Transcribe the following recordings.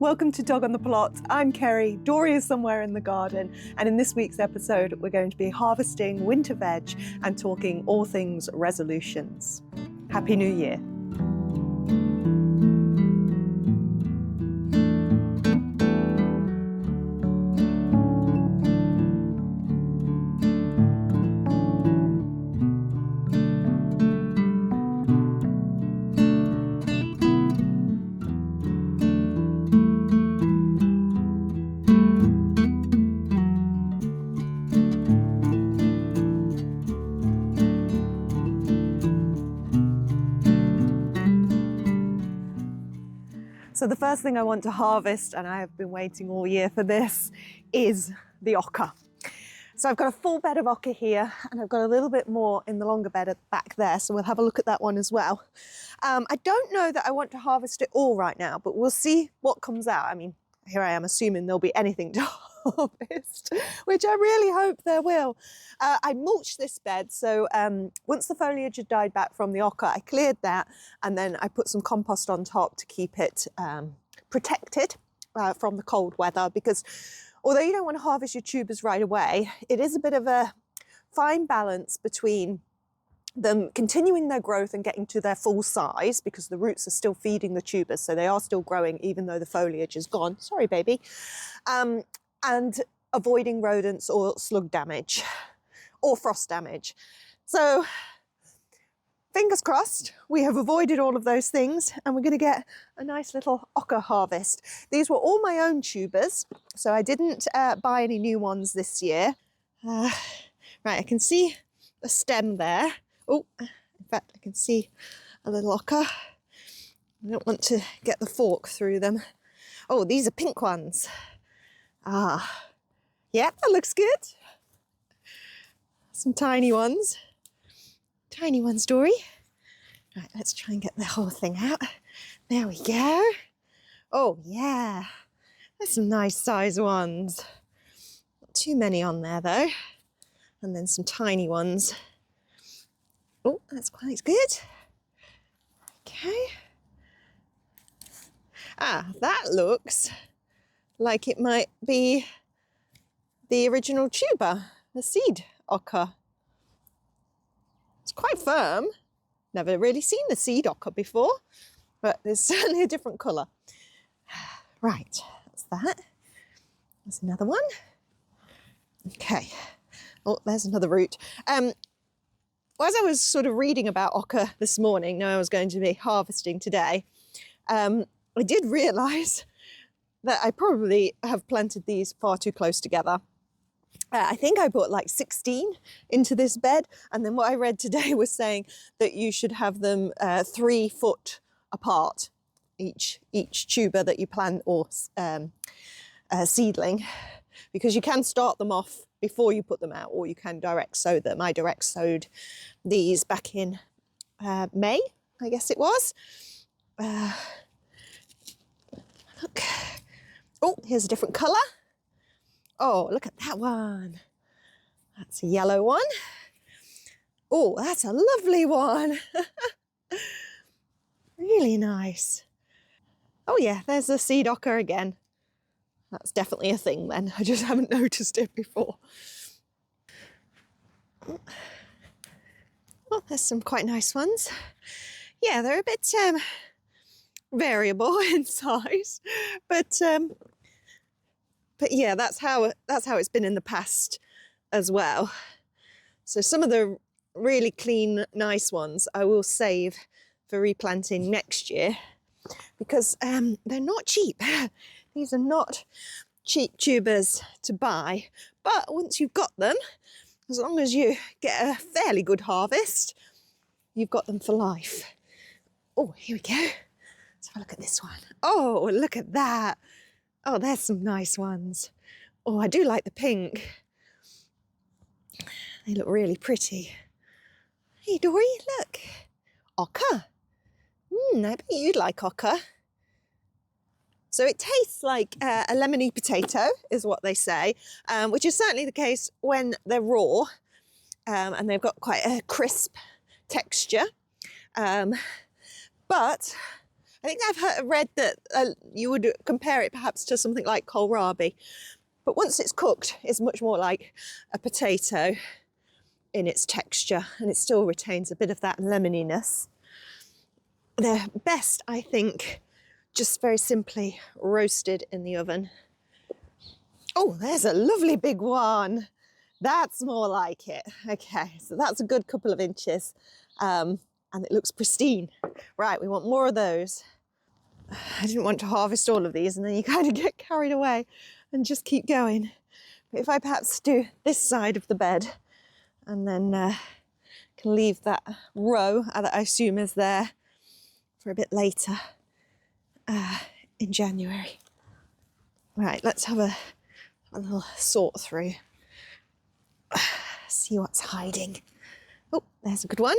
Welcome to Dog on the Plot. I'm Kerry, Dory is somewhere in the garden, and in this week's episode we're going to be harvesting winter veg and talking all things resolutions. Happy New Year. So the first thing I want to harvest, and I have been waiting all year for this, is the oca. So I've got a full bed of oca here, and I've got a little bit more in the longer bed at the back there, so we'll have a look at that one as well. I don't know that I want to harvest it all right now, but we'll see what comes out. I mean, here I am assuming there'll be anything to harvest, which I really hope there will. I mulched this bed, so once the foliage had died back from the oca, I cleared that, and then I put some compost on top to keep it protected from the cold weather, because although you don't want to harvest your tubers right away, it is a bit of a fine balance between them continuing their growth and getting to their full size, because the roots are still feeding the tubers, so they are still growing even though the foliage is gone. Sorry, baby. And avoiding rodents or slug damage or frost damage. So fingers crossed, we have avoided all of those things and we're going to get a nice little oca harvest. These were all my own tubers, so I didn't buy any new ones this year. Right, I can see a stem there. Oh, in fact, I can see a little oca. I don't want to get the fork through them. Oh, these are pink ones. Ah, yeah, that looks good. Some tiny ones. Tiny ones, Dory. Right, let's try and get the whole thing out. There we go. Oh, yeah. There's some nice size ones. Not too many on there, though. And then some tiny ones. Oh, that's quite good. Okay. Ah, that looks like it might be the original tuber, the seed oca. It's quite firm. Never really seen the seed oca before, but there's certainly a different colour. Right, that's that. There's another one. Okay. Oh, there's another root. As I was sort of reading about oca this morning, knowing I was going to be harvesting today, I did realise that I probably have planted these far too close together. I think I put like 16 into this bed, and then what I read today was saying that you should have them 3 foot apart, each tuber that you plant or seedling, because you can start them off before you put them out, or you can direct sow them. I direct sowed these back in May, I guess it was. Look. Oh, here's a different colour. Oh, look at that one. That's a yellow one. Oh, that's a lovely one. Really nice. Oh yeah, there's the seed oca again. That's definitely a thing then. I just haven't noticed it before. Oh, there's some quite nice ones. Yeah, they're a bit variable in size, but yeah, that's how it's been in the past as well. So some of the really clean, nice ones I will save for replanting next year, because they're not cheap. These are not cheap tubers to buy, but once you've got them, as long as you get a fairly good harvest, you've got them for life. Oh, here we go. Let's have a look at this one. Oh, look at that. Oh, there's some nice ones. Oh, I do like the pink. They look really pretty. Hey, Dory, look. Oca. I bet you'd like oca. So it tastes like a lemony potato, is what they say, which is certainly the case when they're raw, and they've got quite a crisp texture. But I think I've read that you would compare it perhaps to something like kohlrabi. But once it's cooked, it's much more like a potato in its texture, and it still retains a bit of that lemoniness. They're best, I think, just very simply roasted in the oven. Oh, there's a lovely big one. That's more like it. Okay, so that's a good couple of inches, and it looks pristine. Right, we want more of those. I didn't want to harvest all of these and then you kind of get carried away and just keep going. But if I perhaps do this side of the bed and then can leave that row that I assume is there for a bit later in January. Right, let's have a little sort through. See what's hiding. Oh, there's a good one.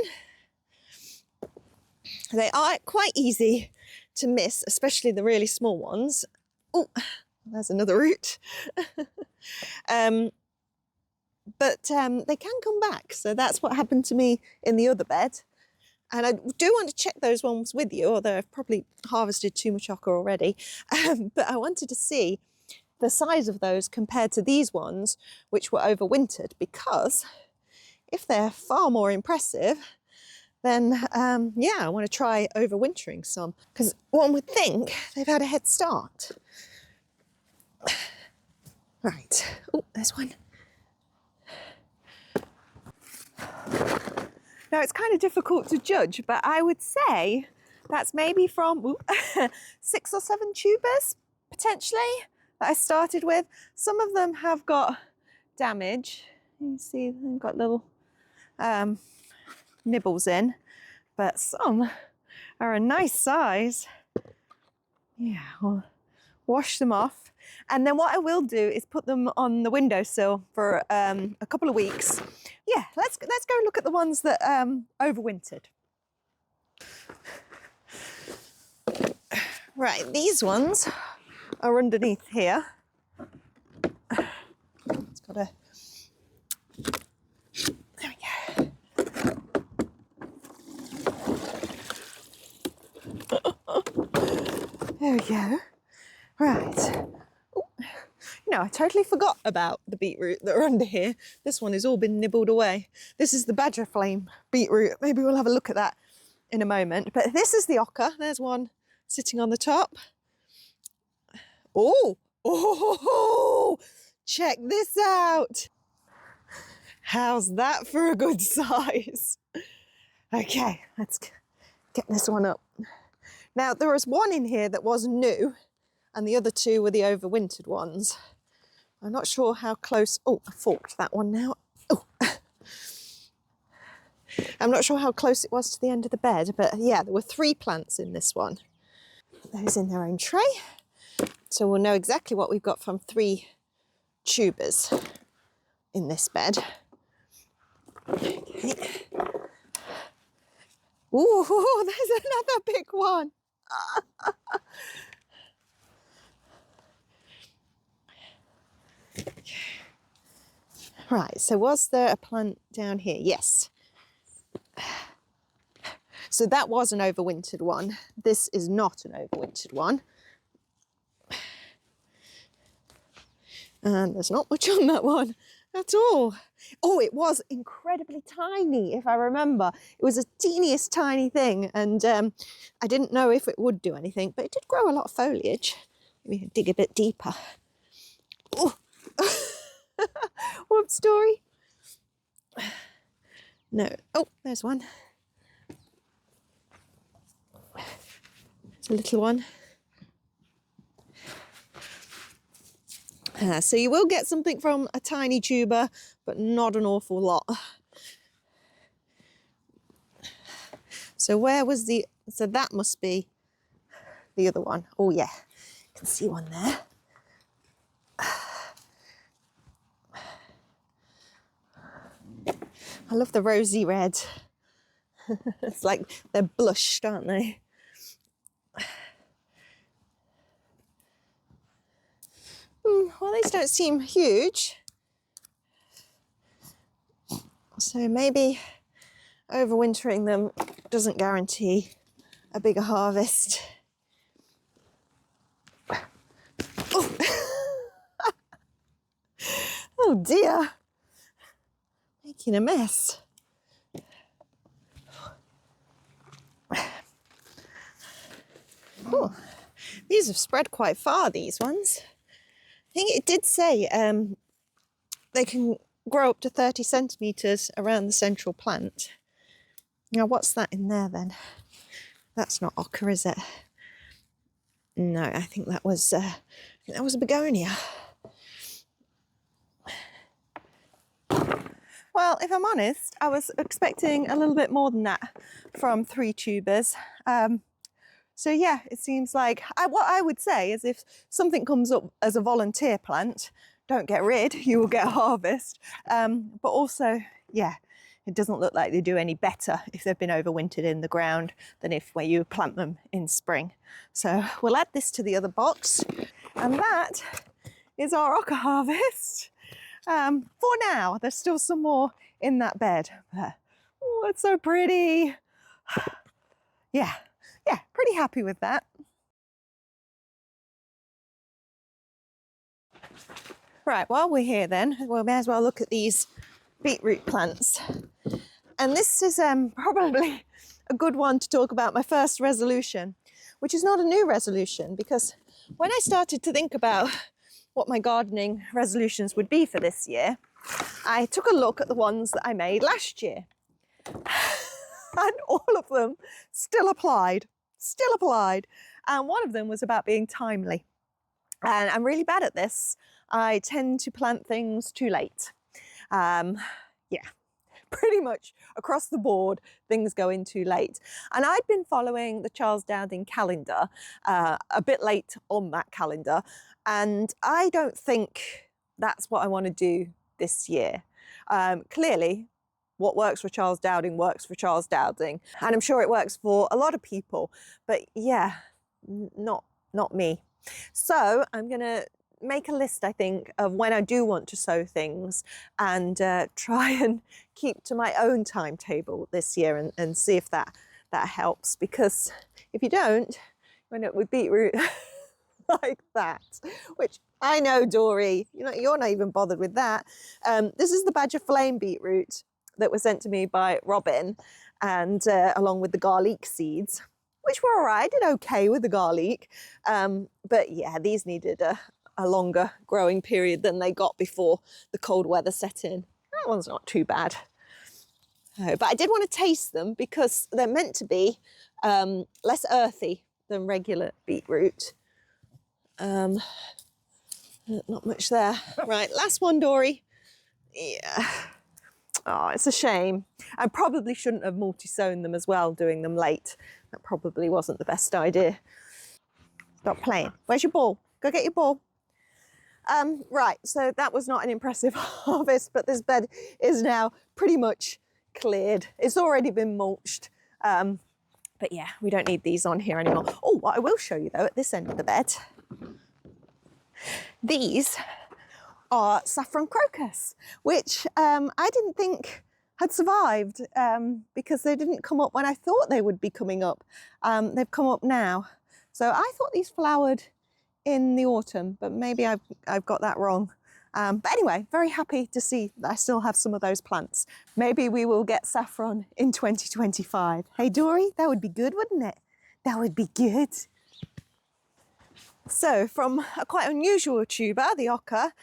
They are quite easy to miss, especially the really small ones. Oh, there's another root. But they can come back. So that's what happened to me in the other bed. And I do want to check those ones with you, although I've probably harvested too much okra already. But I wanted to see the size of those compared to these ones, which were overwintered, because if they're far more impressive, then yeah, I want to try overwintering some, because one would think they've had a head start. Right, oh, there's one. Now it's kind of difficult to judge, but I would say that's maybe from 6 or 7 tubers, potentially, that I started with. Some of them have got damage. You see they've got little nibbles in, but some are a nice size. Yeah, I'll wash them off. And then what I will do is put them on the windowsill for a couple of weeks. Yeah, let's go look at the ones that overwintered. Right, these ones are underneath here. It's got a... There we go. There we go. Right. Ooh. You know, I totally forgot about the beetroot that are under here. This one has all been nibbled away. This is the badger flame beetroot. Maybe we'll have a look at that in a moment. But this is the ocker. There's one sitting on the top. Oh, oh, check this out. How's that for a good size? Okay, let's get this one up. Now, there was one in here that was new, and the other two were the overwintered ones. I'm not sure how close... Oh, I forked that one now. Oh. I'm not sure how close it was to the end of the bed, but yeah, there were 3 plants in this one. Put those in their own tray. So we'll know exactly what we've got from 3 tubers in this bed. Okay. Ooh, there's another big one. Right, so was there a plant down here? Yes. So that was an overwintered one. This is not an overwintered one. And there's not much on that one at all. Oh, it was incredibly tiny, if I remember. It was a teeniest tiny thing, and I didn't know if it would do anything, but it did grow a lot of foliage. Maybe dig a bit deeper. Oh. Whoops, story. No. Oh, there's one. It's a little one. So you will get something from a tiny tuber, but not an awful lot. So where was the... So that must be the other one. Oh yeah, you can see one there. I love the rosy red. It's like they're blushed, aren't they? Well, these don't seem huge. So maybe overwintering them doesn't guarantee a bigger harvest. Oh dear, making a mess. Oh, these have spread quite far, these ones. I think it did say they can grow up to 30 centimetres around the central plant. Now, what's that in there then? That's not ochre, is it? No, I think that was a begonia. Well, if I'm honest, I was expecting a little bit more than that from 3 tubers. So yeah, it seems like what I would say is if something comes up as a volunteer plant, don't get rid, you will get a harvest. But also, yeah, it doesn't look like they do any better if they've been overwintered in the ground than where you plant them in spring. So we'll add this to the other box, and that is our ochre harvest. For now, there's still some more in that bed. But, oh, it's so pretty. Yeah, pretty happy with that. Right, while we're here then, we may as well look at these beetroot plants. And this is probably a good one to talk about my first resolution, which is not a new resolution, because when I started to think about what my gardening resolutions would be for this year, I took a look at the ones that I made last year. And all of them still applied. And one of them was about being timely. And I'm really bad at this. I tend to plant things too late. Yeah, pretty much across the board, things go in too late. And I'd been following the Charles Dowding calendar, a bit late on that calendar. And I don't think that's what I want to do this year. Clearly, what works for Charles Dowding works for Charles Dowding. And I'm sure it works for a lot of people. But yeah, not me. So I'm going to make a list, I think, of when I do want to sow things, and try and keep to my own timetable this year, and see if that helps. Because if you don't, you end up with beetroot like that, which I know, Dory, you're not even bothered with that. This is the Badger Flame beetroot that was sent to me by Robin, and along with the garlic seeds, which were all right. I did okay with the garlic. But yeah, these needed a longer growing period than they got before the cold weather set in. That one's not too bad. But I did want to taste them because they're meant to be less earthy than regular beetroot. Not much there. Right, last one, Dory. Yeah. Oh, it's a shame. I probably shouldn't have multi-sown them as well, doing them late. That probably wasn't the best idea. Stop playing. Where's your ball? Go get your ball. Right, so that was not an impressive harvest, but this bed is now pretty much cleared. It's already been mulched. But yeah, we don't need these on here anymore. Oh, what I will show you though, at this end of the bed, these are saffron crocus, which I didn't think had survived because they didn't come up when I thought they would be coming up. They've come up now. So I thought these flowered in the autumn, but maybe I've got that wrong. But anyway, very happy to see that I still have some of those plants. Maybe we will get saffron in 2025. Hey, Dory, that would be good, wouldn't it? That would be good. So from a quite unusual tuber, the ochre,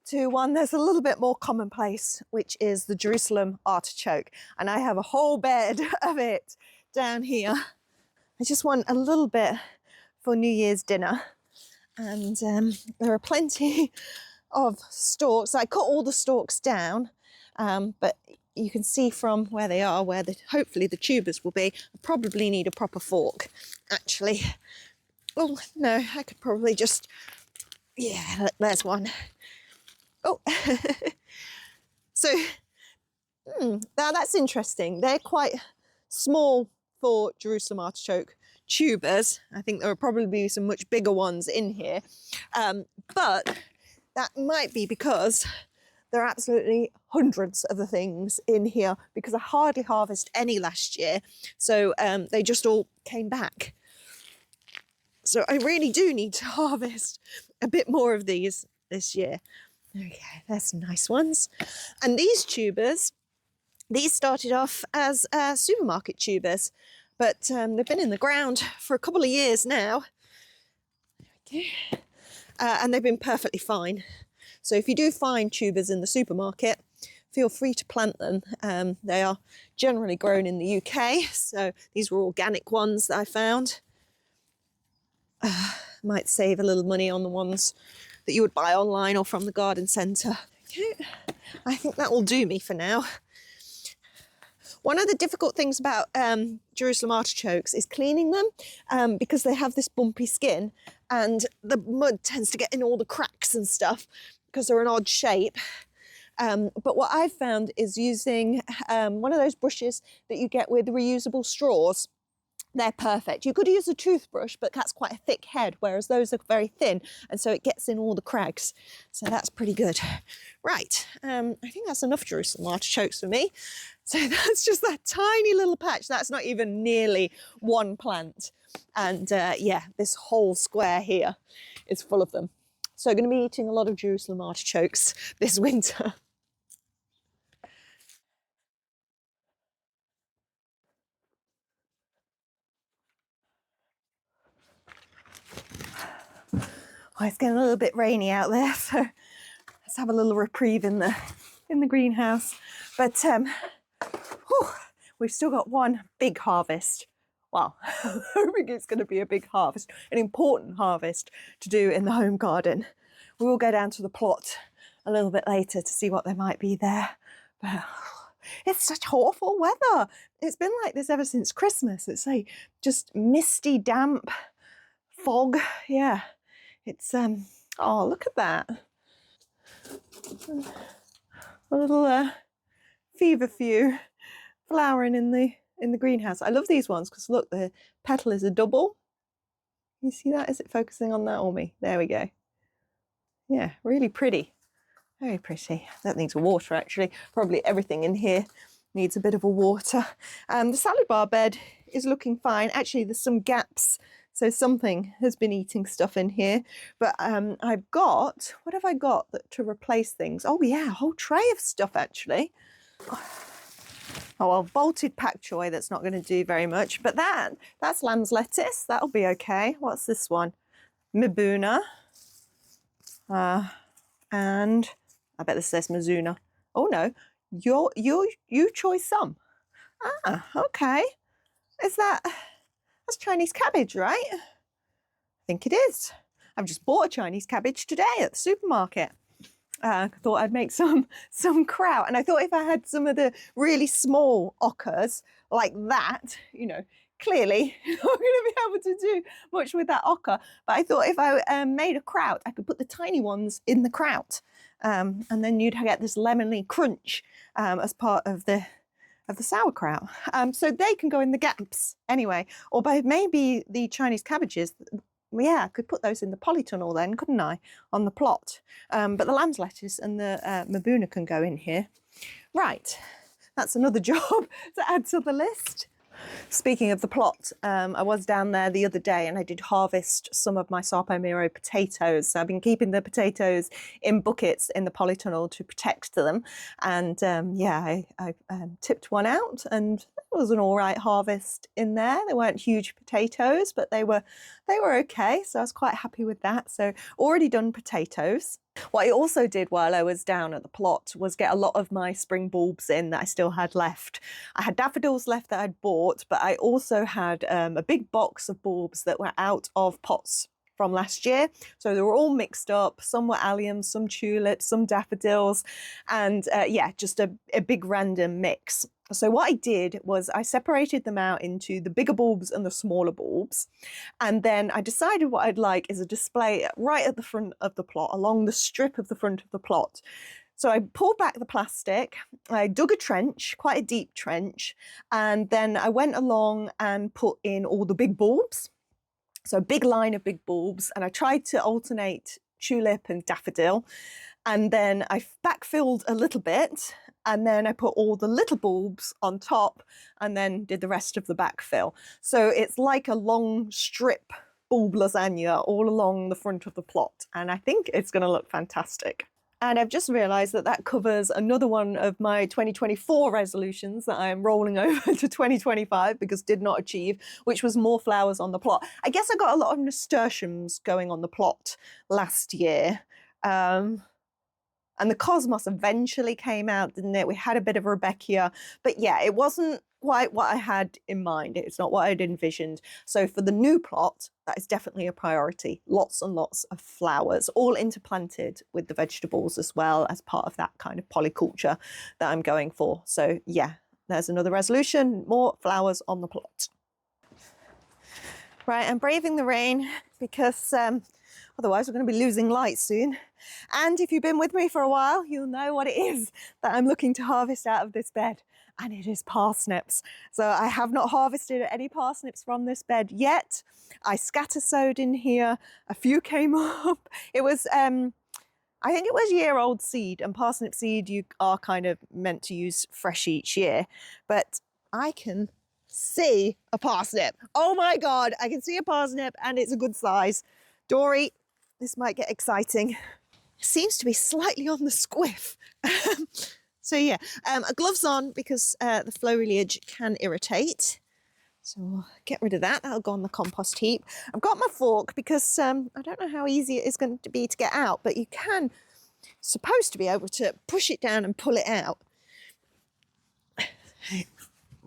to one that's a little bit more commonplace, which is the Jerusalem artichoke. And I have a whole bed of it down here. I just want a little bit for New Year's dinner. And there are plenty of stalks. I cut all the stalks down, but you can see from where they are, where hopefully the tubers will be. I probably need a proper fork, actually. Oh, no, I could probably just, yeah, there's one. Oh, so now that's interesting. They're quite small for Jerusalem artichoke tubers. I think there will probably be some much bigger ones in here, but that might be because there are absolutely hundreds of the things in here, because I hardly harvested any last year, so they just all came back. So I really do need to harvest a bit more of these this year. Okay, there's some nice ones. And these tubers, these started off as supermarket tubers, but they've been in the ground for a couple of years now. Okay. And they've been perfectly fine. So if you do find tubers in the supermarket, feel free to plant them. They are generally grown in the UK, so these were organic ones that I found. Might save a little money on the ones that you would buy online or from the garden centre. Okay. I think that will do me for now. One of the difficult things about Jerusalem artichokes is cleaning them because they have this bumpy skin and the mud tends to get in all the cracks and stuff because they're an odd shape. But what I've found is using one of those brushes that you get with reusable straws. They're perfect. You could use a toothbrush, but that's quite a thick head, whereas those are very thin, and so it gets in all the cracks. So that's pretty good. Right, I think that's enough Jerusalem artichokes for me. So that's just that tiny little patch. That's not even nearly one plant. And yeah, this whole square here is full of them. So I'm going to be eating a lot of Jerusalem artichokes this winter. Oh, it's getting a little bit rainy out there, so let's have a little reprieve in the greenhouse. But whew, we've still got one big harvest. Well, I'm hoping it's going to be a big harvest, an important harvest to do in the home garden. We will go down to the plot a little bit later to see what there might be there. But it's such awful weather. It's been like this ever since Christmas. It's like just misty, damp fog. Yeah. It's oh, look at that. A little feverfew flowering in the greenhouse. I love these ones because look, the petal is a double. You see that? Is it focusing on that or me? There we go. Yeah, really pretty. Very pretty. That needs water actually. Probably everything in here needs a bit of a water. The salad bar bed is looking fine. Actually, there's some gaps. So something has been eating stuff in here, but I've got, what have I got to replace things? Oh yeah, a whole tray of stuff actually. Oh well, bolted pak choy, that's not going to do very much, but that's lamb's lettuce, that'll be okay. What's this one? Mibuna. And I bet this says Mizuna. Oh no, you choice some. Ah, okay. That's Chinese cabbage, right? I think it is. I've just bought a Chinese cabbage today at the supermarket. I thought I'd make some kraut, and I thought if I had some of the really small ockers like that, you know, clearly I'm not going to be able to do much with that ocker. But I thought if I made a kraut, I could put the tiny ones in the kraut, and then you'd get this lemony crunch as part of the sauerkraut. So they can go in the gaps anyway, or maybe the Chinese cabbages. Yeah, I could put those in the polytunnel then, couldn't I, on the plot? But the lamb's lettuce and the mabuna can go in here. Right, that's another job to add to the list. Speaking of the plot, I was down there the other day and I did harvest some of my sarpo miro potatoes. So I've been keeping the potatoes in buckets in the polytunnel to protect them. And yeah, I tipped one out and it was an all right harvest in there. They weren't huge potatoes, but they were okay. So I was quite happy with that. So already done potatoes. What I also did while I was down at the plot was get a lot of my spring bulbs in that I still had left. I had daffodils left that I'd bought, but I also had a big box of bulbs that were out of pots from last year. So they were all mixed up. Some were alliums, some tulips, some daffodils, and yeah, just a big random mix. So what I did was I separated them out into the bigger bulbs and the smaller bulbs. And then I decided what I'd like is a display right at the front of the plot, along the strip of the front of the plot. So I pulled back the plastic, I dug a trench, quite a deep trench, and then I went along and put in all the big bulbs. So a big line of big bulbs, and I tried to alternate tulip and daffodil. And then I backfilled a little bit, and then I put all the little bulbs on top and then did the rest of the backfill. So it's like a long strip bulb lasagna all along the front of the plot, and I think it's going to look fantastic. And I've just realised that that covers another one of my 2024 resolutions that I am rolling over to 2025 because did not achieve, which was more flowers on the plot. I guess I got a lot of nasturtiums going on the plot last year. And the cosmos eventually came out, didn't it? We had a bit of Rebecca, but yeah, it wasn't quite what I had in mind. It's not what I'd envisioned. So for the new plot, that is definitely a priority. Lots and lots of flowers, all interplanted with the vegetables as well as part of that kind of polyculture that I'm going for. So yeah, there's another resolution, more flowers on the plot. Right, I'm braving the rain because otherwise we're going to be losing light soon. And if you've been with me for a while, you'll know what it is that I'm looking to harvest out of this bed. And it is parsnips. So I have not harvested any parsnips from this bed yet. I scatter sowed in here. A few came up. It was, I think it was year-old seed, and parsnip seed you are kind of meant to use fresh each year. But I can see a parsnip. Oh my God, I can see a parsnip and it's a good size. Dory, this might get exciting. Seems to be slightly on the squiff. So yeah, gloves on because the foliage can irritate. So we'll get rid of that. That'll go on the compost heap. I've got my fork because I don't know how easy it is going to be to get out, but you can, supposed to be able to push it down and pull it out.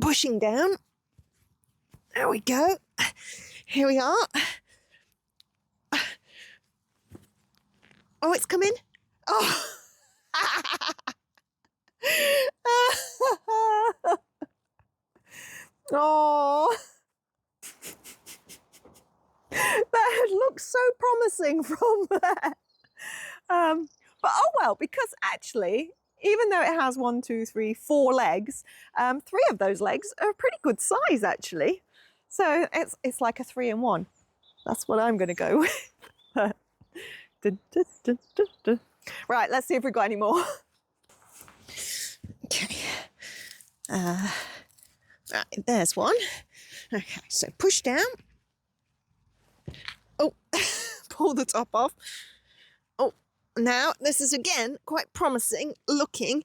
Pushing down. There we go. Here we are. Oh, it's coming. Oh. Oh. That looks so promising from there. But oh well, because actually, even though it has 1, 2, 3, 4 legs, 3 of those legs are a pretty good size actually. So it's like a 3-in-1. That's what I'm going to go with. Right, let's see if we've got any more. Okay. Right, there's one. Okay, so push down. Oh, pull the top off. Oh, now this is again quite promising looking.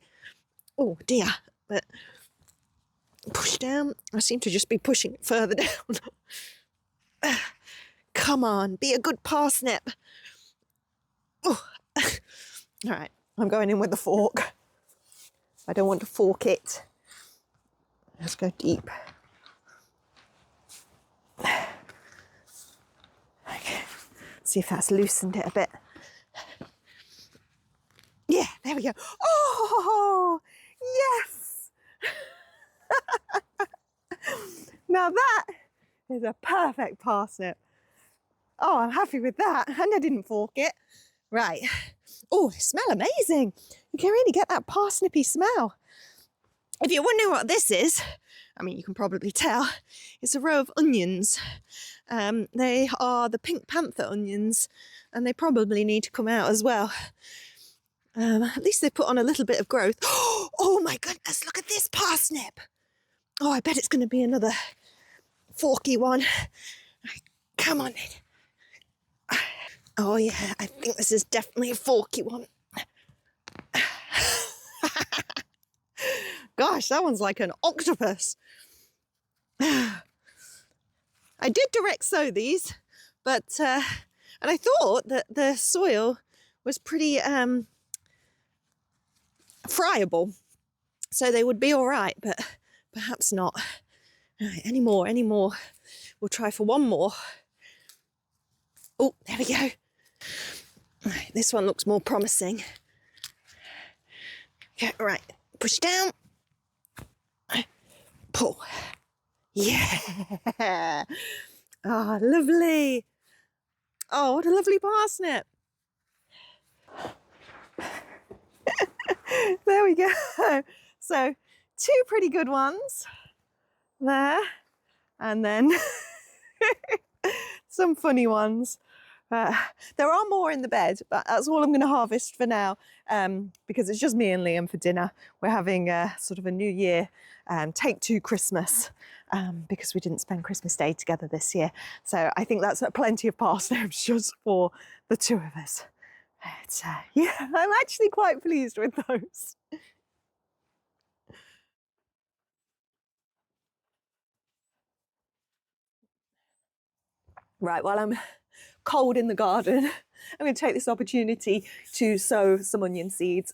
Oh dear, but push down. I seem to just be pushing it further down. Come on, be a good parsnip. Oh. All right, I'm going in with the fork. I don't want to fork it. Let's go deep. Okay, see if that's loosened it a bit. Yeah, there we go. Oh, yes! Now that is a perfect parsnip. Oh, I'm happy with that. And I didn't fork it. Right. Oh, they smell amazing. You can really get that parsnippy smell. If you're wondering what this is, I mean, you can probably tell, it's a row of onions. They are the pink panther onions, and they probably need to come out as well. At least they put on a little bit of growth. Oh my goodness, look at this parsnip. Oh, I bet it's going to be another forky one. Right, come on then. Oh yeah, I think this is definitely a forky one. Gosh, that one's like an octopus. I did direct sow these, but and I thought that the soil was pretty friable, so they would be all right, but perhaps not. All right, any more? We'll try for one more. Oh, there we go. All right, this one looks more promising. Okay, right, push down. Pull. Yeah. Oh, lovely. Oh, what a lovely parsnip. There we go. So 2 pretty good ones there, and then some funny ones. There are more in the bed, but that's all I'm going to harvest for now, because it's just me and Liam for dinner. We're having sort of a New Year take 2 Christmas, because we didn't spend Christmas Day together this year. So I think that's plenty of parsnips just for the 2 of us. But yeah, I'm actually quite pleased with those. Right, while I'm cold in the garden, I'm going to take this opportunity to sow some onion seeds.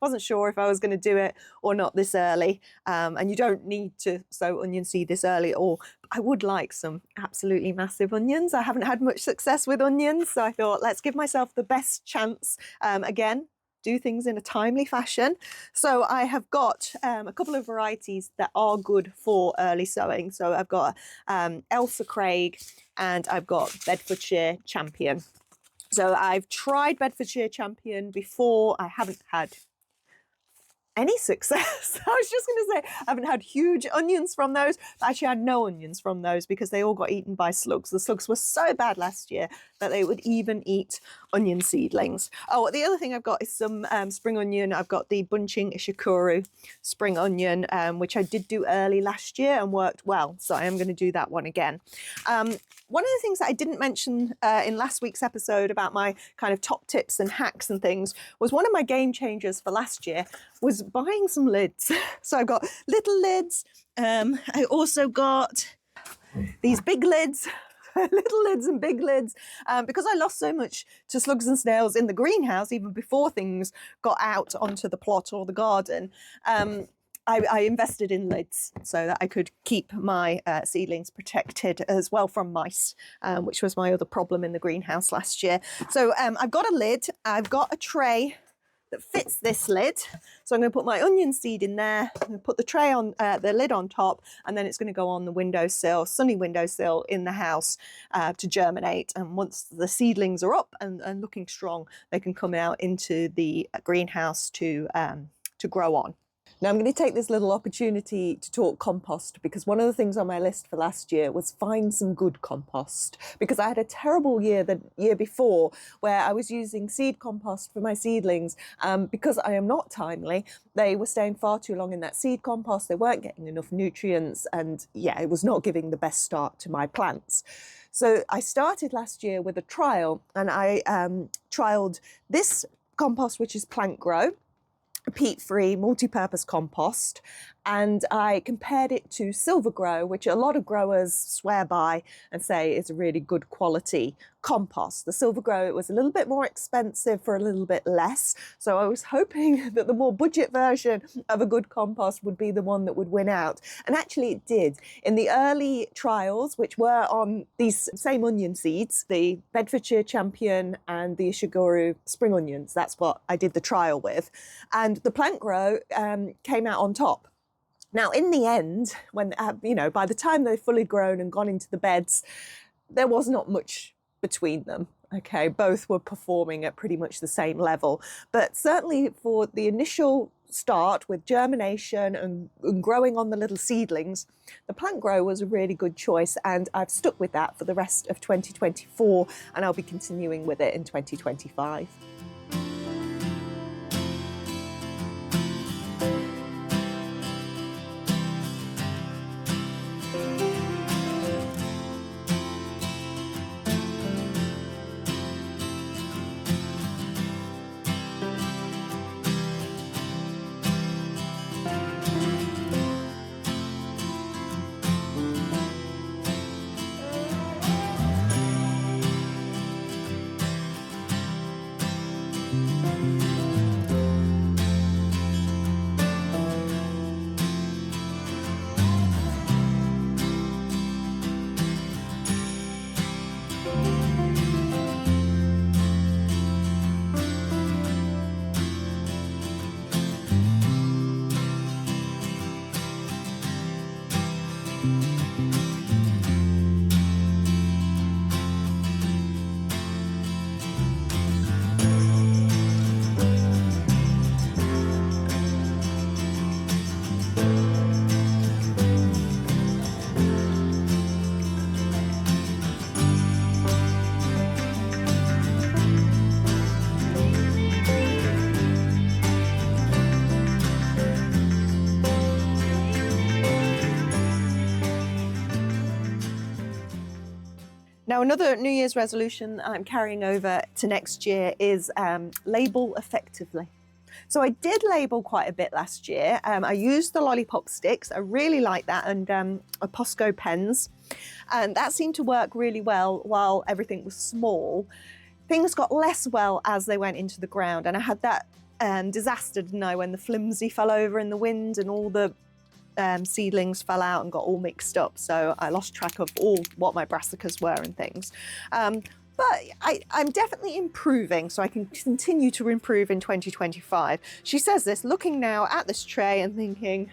Wasn't sure if I was going to do it or not this early, and you don't need to sow onion seed this early at all. I would like some absolutely massive onions. I haven't had much success with onions, so I thought let's give myself the best chance. Again, do things in a timely fashion. So I have got a couple of varieties that are good for early sowing. So I've got Elsa Craig and I've got Bedfordshire Champion. So I've tried Bedfordshire Champion before. I haven't had any success. I was just going to say I haven't had huge onions from those, but actually I had no onions from those because they all got eaten by slugs. The slugs were so bad last year that they would even eat onion seedlings. Oh, the other thing I've got is some spring onion. I've got the bunching ishikuru spring onion, which I did do early last year and worked well. So I am going to do that one again. One of the things that I didn't mention in last week's episode about my kind of top tips and hacks and things was one of my game changers for last year was buying some lids. So I've got little lids. I also got these big lids, little lids and big lids, because I lost so much to slugs and snails in the greenhouse, even before things got out onto the plot or the garden. I invested in lids so that I could keep my seedlings protected as well from mice, which was my other problem in the greenhouse last year. So I've got a lid, I've got a tray that fits this lid. So I'm going to put my onion seed in there, I'm going to put the tray on, the lid on top, and then it's going to go on the windowsill, sunny windowsill in the house to germinate. And once the seedlings are up and looking strong, they can come out into the greenhouse to grow on. Now I'm going to take this little opportunity to talk compost, because one of the things on my list for last year was find some good compost, because I had a terrible year the year before where I was using seed compost for my seedlings. Because I am not timely, they were staying far too long in that seed compost, they weren't getting enough nutrients, and yeah, it was not giving the best start to my plants. So I started last year with a trial, and I trialed this compost, which is plant grow, peat-free multi-purpose compost, and I compared it to Silver Grow, which a lot of growers swear by and say is a really good quality compost. The Silver Grow, it was a little bit more expensive for a little bit less, so I was hoping that the more budget version of a good compost would be the one that would win out, and actually it did. In the early trials, which were on these same onion seeds, the Bedfordshire Champion and the Ishiguro spring onions, that's what I did the trial with, and the Plant Grow came out on top. Now, in the end, when by the time they're fully grown and gone into the beds, there was not much between them. Okay, both were performing at pretty much the same level. But certainly for the initial start with germination and growing on the little seedlings, the Plant Grow was a really good choice, and I've stuck with that for the rest of 2024, and I'll be continuing with it in 2025. Now, another New Year's resolution that I'm carrying over to next year is label effectively. So I did label quite a bit last year. I used the lollipop sticks. I really like that, and a Posco pens. And that seemed to work really well while everything was small. Things got less well as they went into the ground. And I had that disaster, didn't I, when the flimsy fell over in the wind and all the seedlings fell out and got all mixed up. So I lost track of what my brassicas were and things. But I'm definitely improving, so I can continue to improve in 2025. She says this, looking now at this tray and thinking,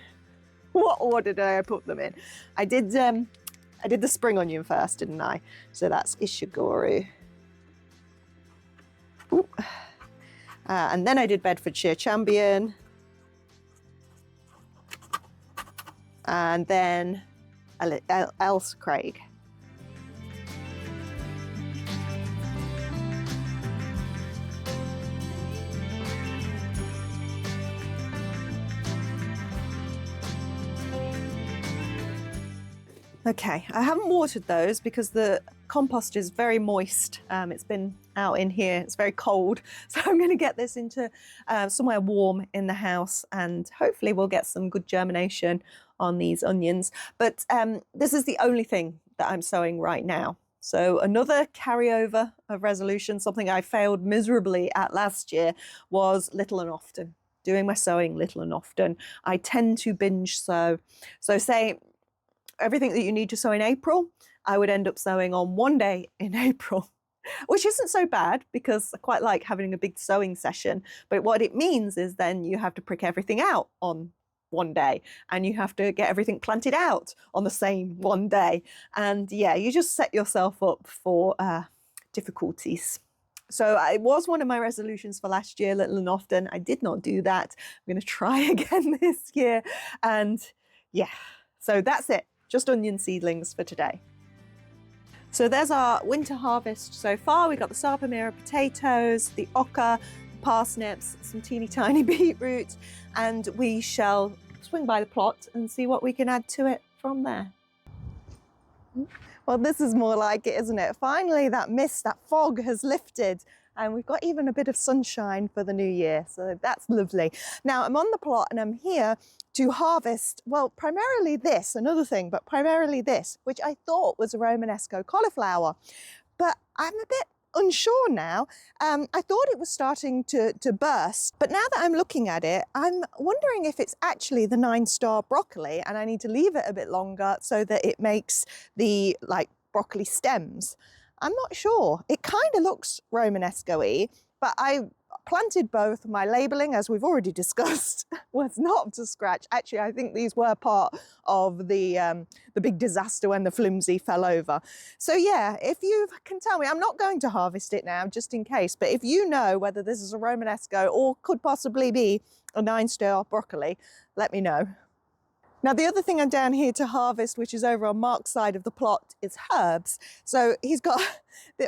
what order did I put them in? I did the spring onion first, didn't I? So that's Ishiguro. And then I did Bedfordshire Champion. And then Else Craig. Okay, I haven't watered those because the compost is very moist. It's been out in here, it's very cold. So I'm going to get this into somewhere warm in the house, and hopefully we'll get some good germination on these onions. But this is the only thing that I'm sowing right now. So another carryover of resolution, something I failed miserably at last year, was little and often. Doing my sowing little and often. I tend to binge sow. So say everything that you need to sow in April, I would end up sowing on one day in April, which isn't so bad because I quite like having a big sowing session. But what it means is then you have to prick everything out on one day, and you have to get everything planted out on the same one day. And yeah, you just set yourself up for difficulties. So it was one of my resolutions for last year, little and often. I did not do that. I'm going to try again this year. And yeah, so that's it. Just onion seedlings for today. So there's our winter harvest so far. We've got the sarpo mira potatoes, the oca, parsnips, some teeny tiny beetroot, and we shall swing by the plot and see what we can add to it from there. Well, this is more like it, isn't it? Finally, that mist, that fog has lifted, and we've got even a bit of sunshine for the new year. So that's lovely. Now I'm on the plot and I'm here to harvest, well, primarily this, another thing, but primarily this, which I thought was a Romanesco cauliflower. But I'm a bit unsure now. I thought it was starting to burst, but now that I'm looking at it, I'm wondering if it's actually the 9-star broccoli, and I need to leave it a bit longer so that it makes the broccoli stems. I'm not sure. It kind of looks Romanesco-y, but I planted both. My labelling, as we've already discussed, was not up to scratch. Actually, I think these were part of the big disaster when the flimsy fell over. So yeah, if you can tell me, I'm not going to harvest it now, just in case, but if you know whether this is a Romanesco or could possibly be a 9-star broccoli, let me know. Now, the other thing I'm down here to harvest, which is over on Mark's side of the plot, is herbs. So he's got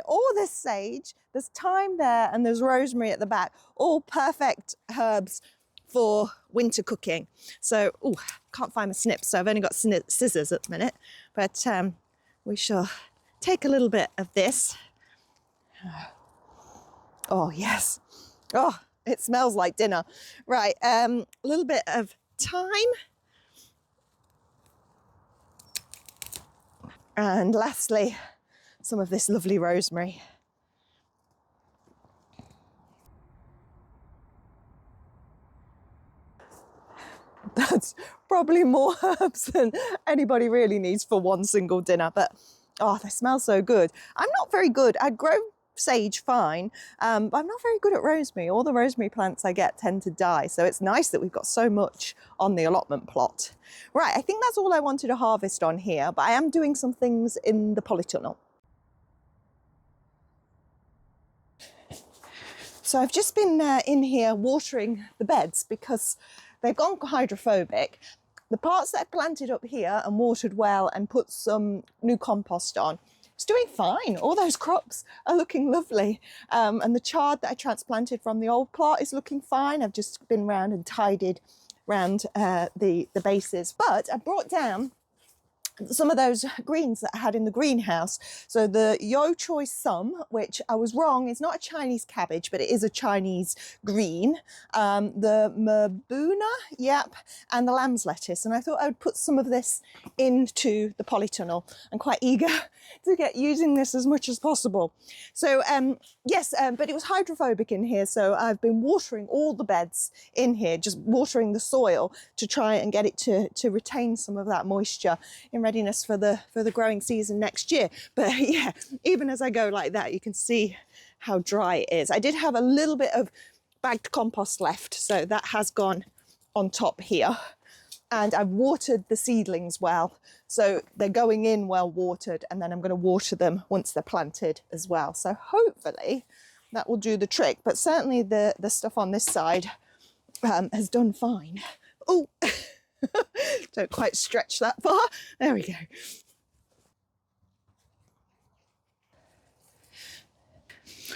all this sage, there's thyme there, and there's rosemary at the back, all perfect herbs for winter cooking. So, can't find my snips, so I've only got scissors at the minute. But we shall take a little bit of this. Oh, yes. Oh, it smells like dinner. Right, a little bit of thyme. And lastly, some of this lovely rosemary. That's probably more herbs than anybody really needs for one single dinner, but oh, they smell so good. I'm not very good. I grow sage fine, but I'm not very good at rosemary. All the rosemary plants I get tend to die, so it's nice that we've got so much on the allotment plot. Right, I think that's all I wanted to harvest on here, but I am doing some things in the polytunnel. So I've just been in here watering the beds because they've gone hydrophobic. The parts that I planted up here and watered well and put some new compost on, it's doing fine. All those crops are looking lovely. And the chard that I transplanted from the old plot is looking fine. I've just been round and tidied round the bases. But I brought down some of those greens that I had in the greenhouse. So the Yo Choice Sum, which I was wrong, it's not a Chinese cabbage, but it is a Chinese green. The Mabuna, yep, and the lamb's lettuce. And I thought I would put some of this into the polytunnel. I'm quite eager to get using this as much as possible. So yes, but it was hydrophobic in here. So I've been watering all the beds in here, just watering the soil to try and get it to retain some of that moisture in readiness for the growing season next year. But yeah, even as I go like that, you can see how dry it is. I did have a little bit of bagged compost left, so that has gone on top here. And I've watered the seedlings well, so they're going in well watered, and then I'm going to water them once they're planted as well. So hopefully that will do the trick, but certainly the stuff on this side has done fine. Oh, don't quite stretch that far. There we go.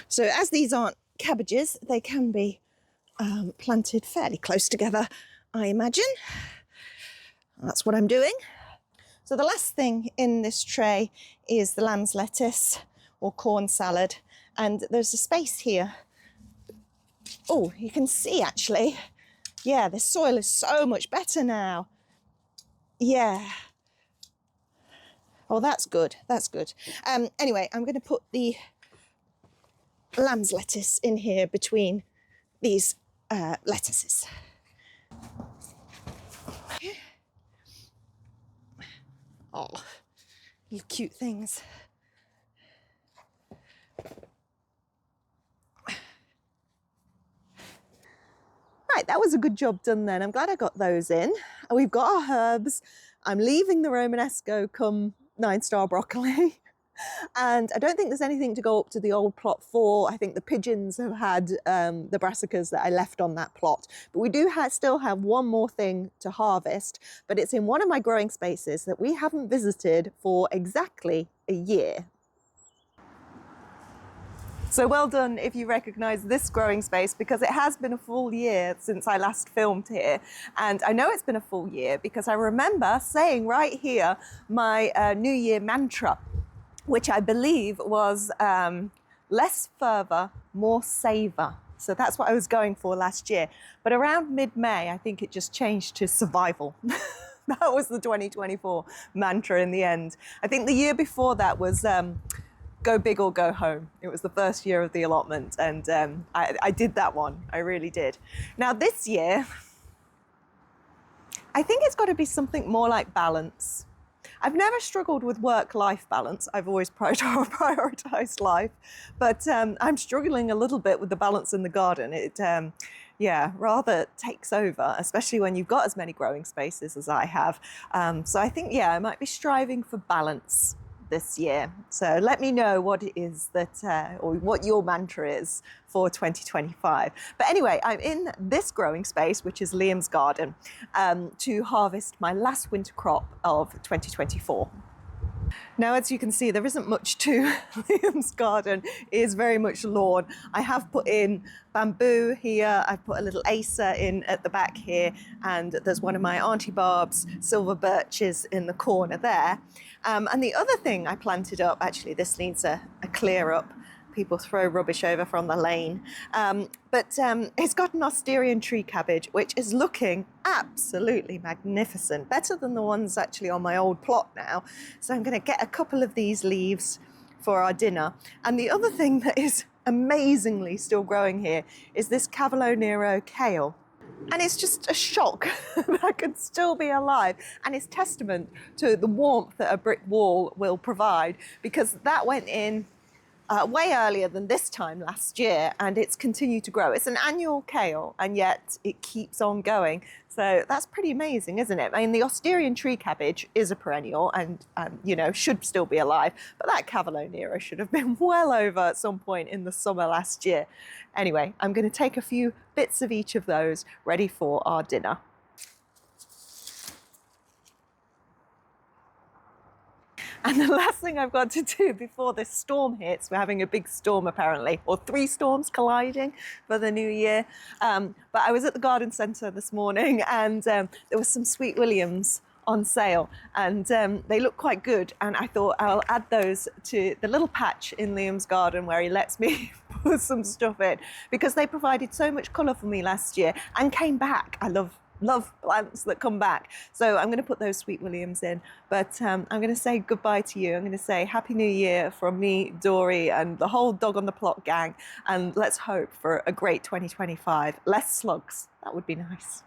So as these aren't cabbages, they can be planted fairly close together, I imagine. That's what I'm doing. So the last thing in this tray is the lamb's lettuce or corn salad. And there's a space here. Oh, you can see actually. Yeah, the soil is so much better now. Yeah. Oh, that's good. That's good. Anyway, I'm going to put the lamb's lettuce in here between these lettuces. Oh, you cute things. Right, that was a good job done then. I'm glad I got those in. We've got our herbs. I'm leaving the Romanesco come 9-star broccoli. And I don't think there's anything to go up to the old plot for. I think the pigeons have had the brassicas that I left on that plot. But we do still have one more thing to harvest, but it's in one of my growing spaces that we haven't visited for exactly a year. So well done if you recognise this growing space, because it has been a full year since I last filmed here. And I know it's been a full year because I remember saying right here my New Year mantra, which I believe was less fervour, more savour. So that's what I was going for last year. But around mid-May, I think it just changed to survival. That was the 2024 mantra in the end. I think the year before that was go big or go home. It was the first year of the allotment, and I did that one. I really did. Now this year, I think it's got to be something more like balance. I've never struggled with work-life balance. I've always prioritized life, but I'm struggling a little bit with the balance in the garden. It, yeah, rather takes over, especially when you've got as many growing spaces as I have. So I think, yeah, I might be striving for balance this year. So let me know what it is that, or what your mantra is for 2025. But anyway, I'm in this growing space, which is Liam's garden, to harvest my last winter crop of 2024. Now, as you can see, there isn't much to Liam's garden. It is very much lawn. I have put in bamboo here. I've put a little acer in at the back here, and there's one of my Auntie Barb's silver birches in the corner there. And the other thing I planted up, actually, this needs a clear up. People throw rubbish over from the lane. But it's got an Asturian tree cabbage, which is looking absolutely magnificent. Better than the ones actually on my old plot now. So I'm going to get a couple of these leaves for our dinner. And the other thing that is amazingly still growing here is this Cavolo Nero kale. And it's just a shock that could still be alive. And it's testament to the warmth that a brick wall will provide, because that went in way earlier than this time last year, and it's continued to grow. It's an annual kale, and yet it keeps on going. So that's pretty amazing, isn't it? I mean, the Asturian tree cabbage is a perennial and, you know, should still be alive, but that Cavolo Nero should have been well over at some point in the summer last year. Anyway, I'm going to take a few bits of each of those ready for our dinner. And the last thing I've got to do before this storm hits, we're having a big storm apparently, or 3 storms colliding for the new year. But I was at the garden centre this morning, and there was some sweet williams on sale, and they look quite good, and I thought I'll add those to the little patch in Liam's garden where he lets me put some stuff in, because they provided so much colour for me last year and came back. I love plants that come back. So I'm going to put those sweet williams in, but I'm going to say goodbye to you. I'm going to say Happy New Year from me, Dory, and the whole Dog on the Plot gang, and let's hope for a great 2025. Less slugs, that would be nice.